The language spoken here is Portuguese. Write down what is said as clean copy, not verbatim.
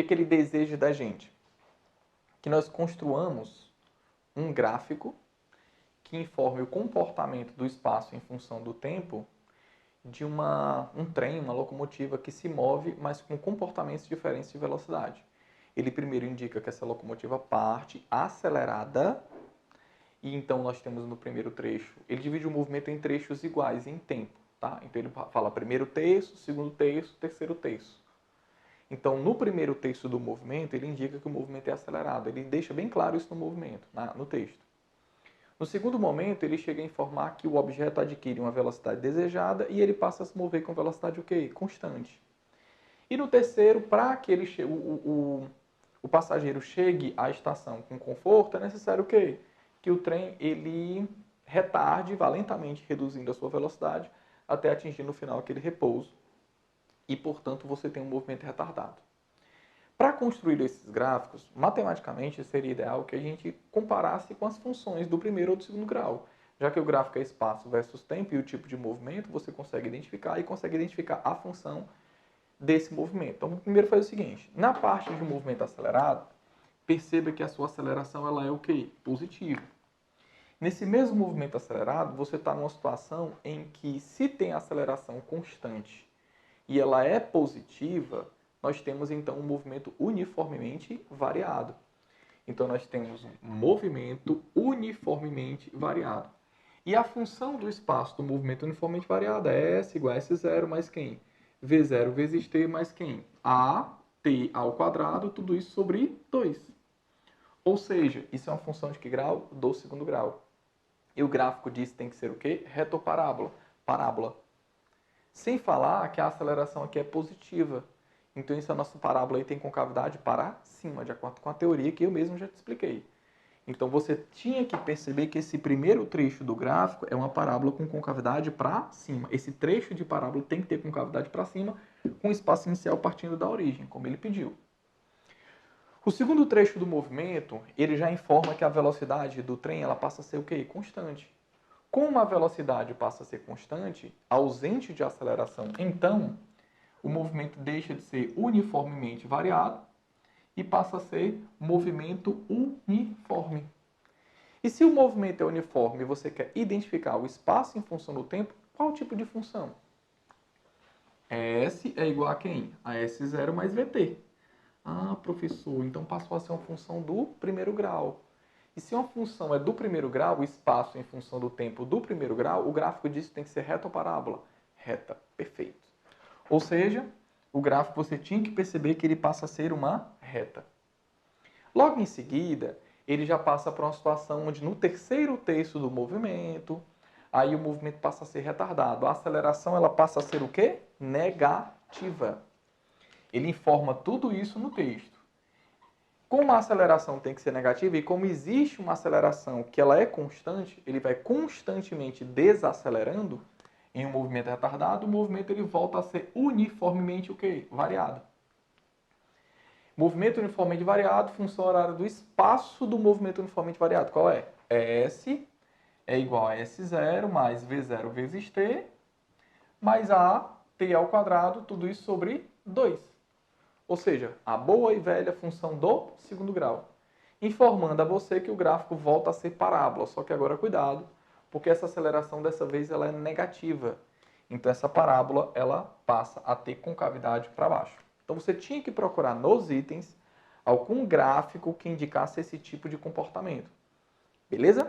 que ele deseja da gente? Que nós construamos um gráfico que informe o comportamento do espaço em função do tempo de um trem, uma locomotiva que se move, mas com comportamentos diferentes de velocidade. Ele primeiro indica que essa locomotiva parte acelerada, e então nós temos no primeiro trecho, ele divide o movimento em trechos iguais em tempo, tá? Então ele fala primeiro terço, segundo terço, terceiro terço. Então no primeiro terço do movimento, ele indica que o movimento é acelerado, ele deixa bem claro isso no movimento, no texto. No segundo momento, ele chega a informar que o objeto adquire uma velocidade desejada e ele passa a se mover com velocidade o quê? Constante. E no terceiro, para que o passageiro chegue à estação com conforto, é necessário o quê? Que o trem ele retarde, vá lentamente reduzindo a sua velocidade até atingir no final aquele repouso. E, portanto, você tem um movimento retardado. Para construir esses gráficos, matematicamente seria ideal que a gente comparasse com as funções do primeiro ou do segundo grau. Já que o gráfico é espaço versus tempo e o tipo de movimento, você consegue identificar a função desse movimento. Então, primeiro faz o seguinte, na parte de movimento acelerado, perceba que a sua aceleração ela é o quê? Positiva. Nesse mesmo movimento acelerado, você está numa situação em que se tem aceleração constante e ela é positiva, nós temos então um movimento uniformemente variado. Então nós temos um movimento uniformemente variado. E a função do espaço do movimento uniformemente variado é S igual a S0 mais quem? V0 vezes T mais quem? A, T ao quadrado, tudo isso sobre 2. Ou seja, isso é uma função de que grau? Do segundo grau. E o gráfico disso tem que ser o quê? Reto ou parábola? Parábola. Sem falar que a aceleração aqui é positiva. Então, essa nossa parábola aí tem concavidade para cima, de acordo com a teoria que eu mesmo já te expliquei. Então, você tinha que perceber que esse primeiro trecho do gráfico é uma parábola com concavidade para cima. Esse trecho de parábola tem que ter concavidade para cima, com espaço inicial partindo da origem, como ele pediu. O segundo trecho do movimento, ele já informa que a velocidade do trem ela passa a ser o quê? Constante. Como a velocidade passa a ser constante, ausente de aceleração, então o movimento deixa de ser uniformemente variado e passa a ser movimento uniforme. E se o movimento é uniforme e você quer identificar o espaço em função do tempo, qual tipo de função? S é igual a quem? A S0 mais VT. Ah, professor, então passou a ser uma função do primeiro grau. E se uma função é do primeiro grau, o espaço em função do tempo do primeiro grau, o gráfico disso tem que ser reta ou parábola? Reta, perfeito. Ou seja, o gráfico você tinha que perceber que ele passa a ser uma reta. Logo em seguida, ele já passa para uma situação onde no terceiro terço do movimento, aí o movimento passa a ser retardado. A aceleração ela passa a ser o quê? Negativa. Ele informa tudo isso no texto. Como a aceleração tem que ser negativa e como existe uma aceleração que ela é constante, ele vai constantemente desacelerando em um movimento retardado, o movimento ele volta a ser uniformemente o quê? Variado. Movimento uniformemente variado, função horária do espaço do movimento uniformemente variado. Qual é? S é igual a S0 mais V0 vezes T, mais a T ao quadrado, tudo isso sobre 2. Ou seja, a boa e velha função do segundo grau. Informando a você que o gráfico volta a ser parábola, só que agora cuidado, porque essa aceleração dessa vez ela é negativa. Então essa parábola ela passa a ter concavidade para baixo. Então você tinha que procurar nos itens algum gráfico que indicasse esse tipo de comportamento. Beleza?